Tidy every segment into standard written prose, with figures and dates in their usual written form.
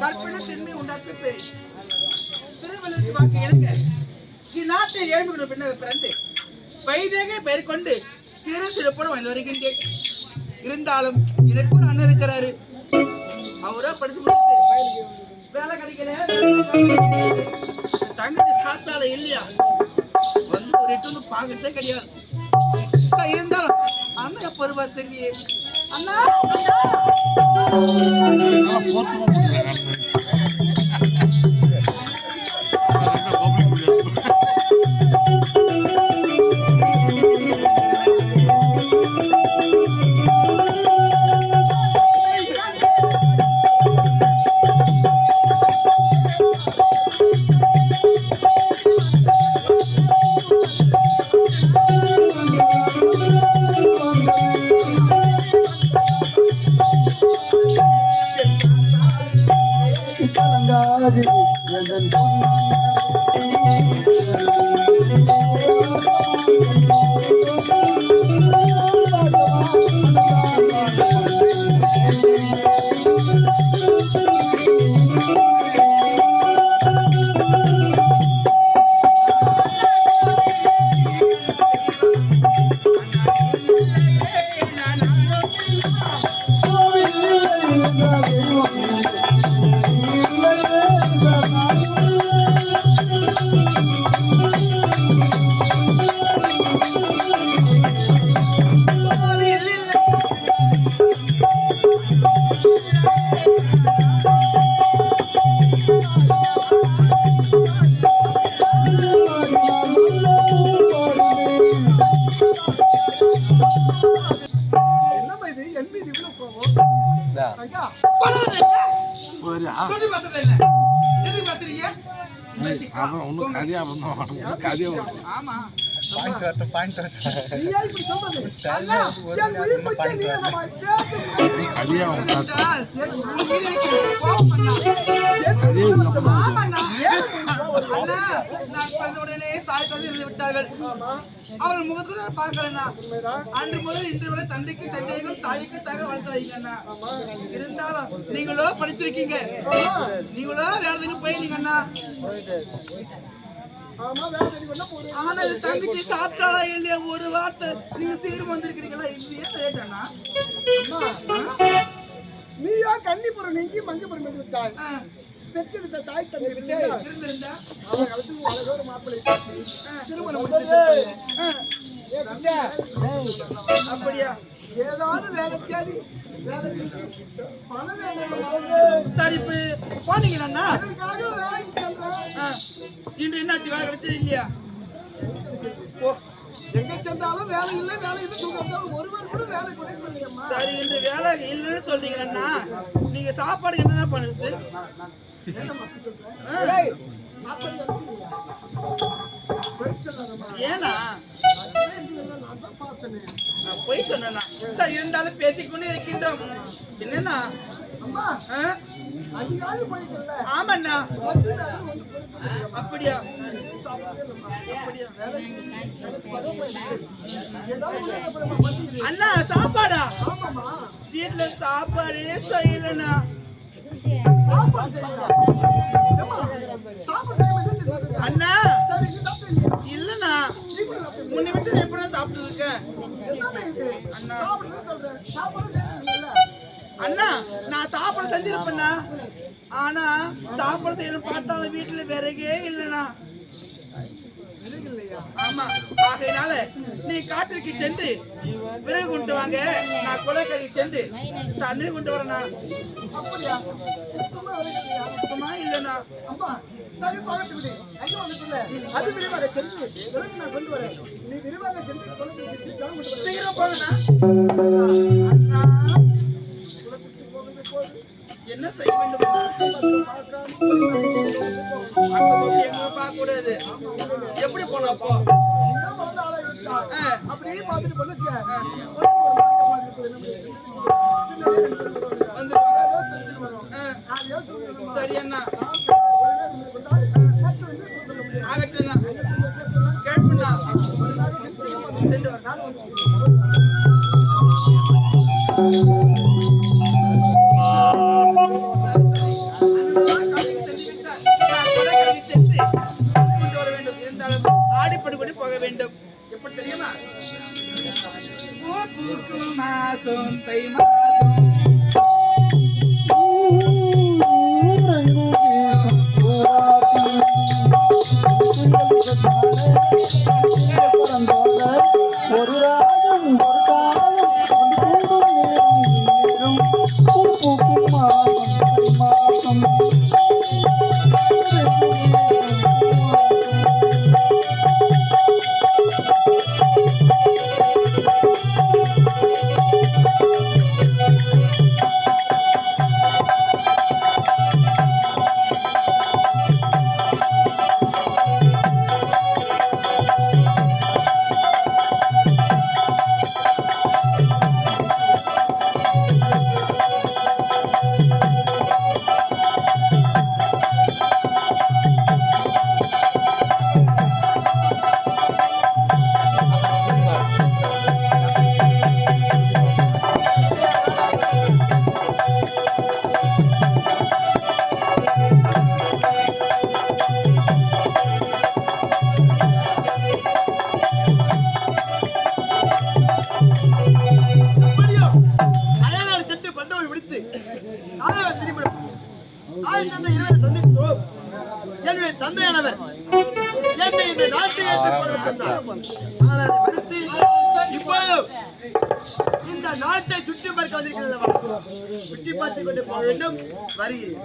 கற்பனை திண்மை உண்டாக்கு பெரிய திருவள்ளுவருக்கு வாக்கு இழங்க இந்நாட்டை ஏழ்மையுள்ள பின்ன பிறந்து வைதேக பெயர் கொண்டு சிறு சிறப்போடு வந்து வருகின்றேன். இருந்தாலும் எனக்கு ஒரு அண்ணன் இருக்கிறாரு. அவரா படிச்சு முடிச்சுட்டு வேலை கிடைக்கல, தங்கச்சி சாத்தால இல்லையா வந்து ஒரு எட்டு பாக்கிட்டே கிடையாது. இருந்தாலும் அண்ணன் எப்ப வருவார் தெரியலையே. அண்ணா அவர் முகத்துல பார்க்கலண்ணா. அன்று முதல் இன்று வரை தந்தைக்கு தந்தையும் தாய்க்கு தாக வளர்த்து வைங்கண்ணா. இருந்தாலும் நீங்களோ படிச்சிருக்கீங்க, நீங்களோ வேலை போயிருந்தீங்கண்ணா. ஆனா தங்கச்சி சாப்பிட்டாலா இல்லையா ஒரு வார்த்தை நீங்க சீரும் வந்திருக்கிறீங்களா இல்லையா லேட்டண்ணா? நீயா கன்னிபுரம் நீங்கி மஞ்சபுரம் வச்சாய் பெற்றெடுத்த தாய் தந்தை இருந்திருந்தா ஒரு மாப்பிள்ளை திருமணம் அப்படியா? ஏதாவது வேலை தேடி சரி போனீங்களா? இன்று என்னாச்சு வேலை கிடைச்சது இல்லையா? எங்க சென்றாலும் வேலை இல்லை வேலை இல்லை தூக்கம் ஒருவர் கூட வேலை கொடுக்கலையம்மா. சரி இன்று வேலை இல்லைன்னு சொல்றீங்களா? நீங்க சாப்பாடு என்னதான் பண்ணுது? ஏன்னா நான் போய் சொன்னா சரி இருந்தாலும் பேசிக்கொண்டே இருக்கின்றோம். என்னன்னா ஆமாண்ணா. அப்படியா? அண்ணா சாப்பாடா? வீட்டுல சாப்பாடே செய்யலண்ணா. அண்ணா இல்லண்ணா, முன்ன விட்டு எப்படா சாப்பிட்டு இருக்கேன் அண்ணா. அண்ணா நான் சாப்பாடு செஞ்சிருப்பேண்ணா, ஆனா சாப்பாடு செய்யணும் பார்த்தாலும் வீட்டுல விறகே இல்லைண்ணா. ஆமா, ஆகையினால நீ காட்டிற்கு சென்று விறகு கொண்டு வாங்க, நான் குளக்கரைக்கு சென்று தண்ணீர் கொண்டு வரேண்ணா. இல்லைண்ணா அது விரைவாக சென்று நான் கொண்டு வரேன். நீ விரைவாக சென்று சீக்கிரம் போங்கண்ணா. என்ன செய்ய வேண்டும்? பார்க்க கூடாது. எப்படி போனா அப்போ? அப்படியே பார்த்துட்டு பண்ண சரி அண்ணா ஆகட்டும்ண்ணா. கேட்பண்ணா சென்று வர சந்தித்தோம். என்னுடைய தந்தையானவர் என்னை இந்த நாட்டை ஏற்றுக்கொள்ள சொன்னார். ஆனால் அதை மறுத்து இப்போது இந்த நாட்டை சுற்றி பார்க்க வந்திருக்கிறத சுற்றி பார்த்துக் கொண்டு போக வேண்டும். வருகிறேன்.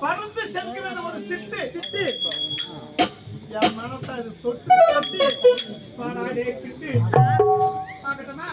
பறந்து செல்கிறது ஒரு சிட்டு சிட்டு என் மனசை தொட்டு தொட்டு பாடாடே சிட்டு பார்க்கட்டுமா?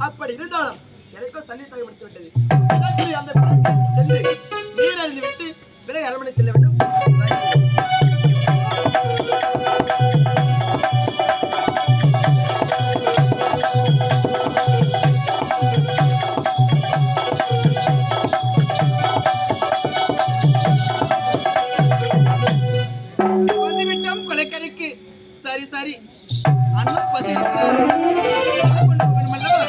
அப்படி இருந்தாலும் எனக்கும் தண்ணீர் தகவல் விட்டது. அந்த சென்று நீர் அறிந்து விட்டு பிறகு அரண்மனை செல்ல வேண்டும். வந்துவிட்டோம் கொலைக்கரைக்கு. சரி சரி, அண்ணன் பசி இருக்கிறாரு, கொண்டு போகணும் அல்லவா?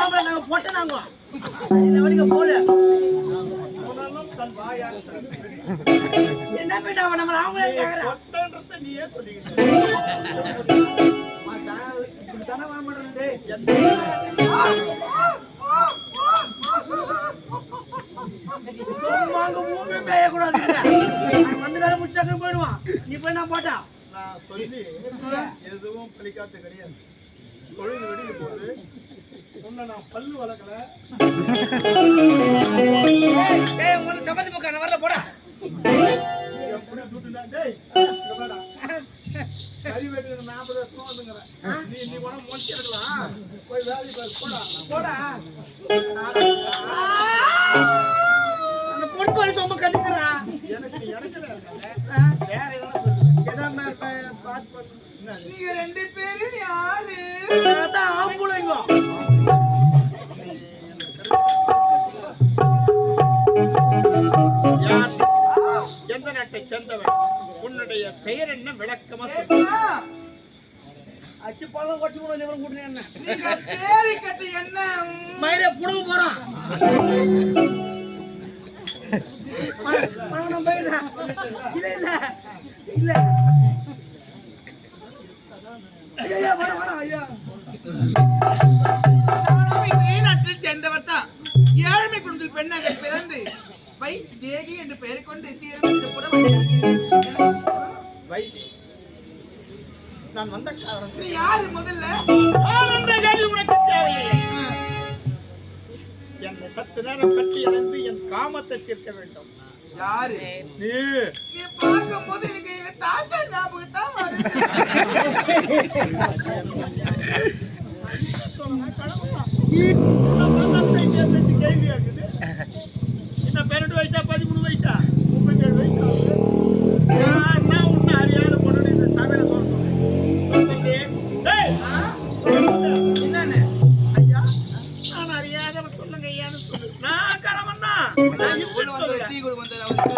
ஆம்பளை நாங்க போட்ட நாங்க இந்த வரைக்கும் போல என்ன போயிட்டு அவன் நம்ம அவங்களே கேக்குறான் நீயே சொல்லிக்கிட்ட தானே வர மாட்டேன் அங்க மூணு பேயக்கூடாது வந்து வேலை முடிச்சாக்க போயிடுவான் நீ போய் நான் போட்டான் நான் சொல்லி எதுவும் பழிக்காத்து கிடையாது. தொழில் வெளியே போகுது உன்னை நான் பல்லு வளர்க்கல. முதல்ல சப்பாத்தி பக்கம் நான் வரல போடா எப்படி துட்டுனா டேய் இங்க வாடா. கறி வெட்டுக்கு 40 வருஷம் வந்துங்கறேன். நீ கூட மொச்சி இருக்கலாம். போய் வேலை பாரு போடா. போடா. அந்த பொண்ணு பாரு ரொம்ப கத்துக்கிறான் எனக்கு இறக்கல இருக்காங்க. வேற என்ன சொல்றது? பாத்து நீங்க ரெண்டு பேரும் யாரு? ஆம்புலைங்க யார்? எந்த நாட்டை சேர்ந்தவன்? உன்னுடைய பெயர் என்ன? விளக்கமா சொல்லு. அச்சு பழம் கொச்சு கூட நிவரம் கூட்டினே என்ன நீங்க பேரை கட்டி என்ன மயிரை புடுங்க போறான் இல்ல இல்ல இல்ல ஐயா வர வர ஐயா நானும் இதே நாட்டில் சேர்ந்தவர் தான். ஏழ்மை குடும்பத்தில் பெண்ணாக பிறந்து வை தேகி என்று பெயர் கொண்டு சீரமைத்து கூட வைத்தி நான் வந்த காரணம் நீ யாரு முதல்ல? உனக்கு தேவையில்லை. என்னை சத்து நேரம் கட்டி இழந்து என் காமத்தை தீர்க்க வேண்டும். யாரு நீ நீ பார்க்கும் போது எனக்கு எங்க தாத்தா ஞாபகம் தான் வருது. கேள்வி ஆகுது. என்ன 12 வயசா 13 வயசா 37 வயசா யாருன்னா உன்னை அறியாத பொண்ணு இந்த சபையில சொல்றேன். என்னன்னு ஐயா நான் அறியாதவன் சொல்லுங்க ஐயான்னு சொல்லு. நான் கடவன் தான். நான் உள்ள இப்படி வந்து சொல்றேன். டீ குடி வந்தாரு அவருக்கு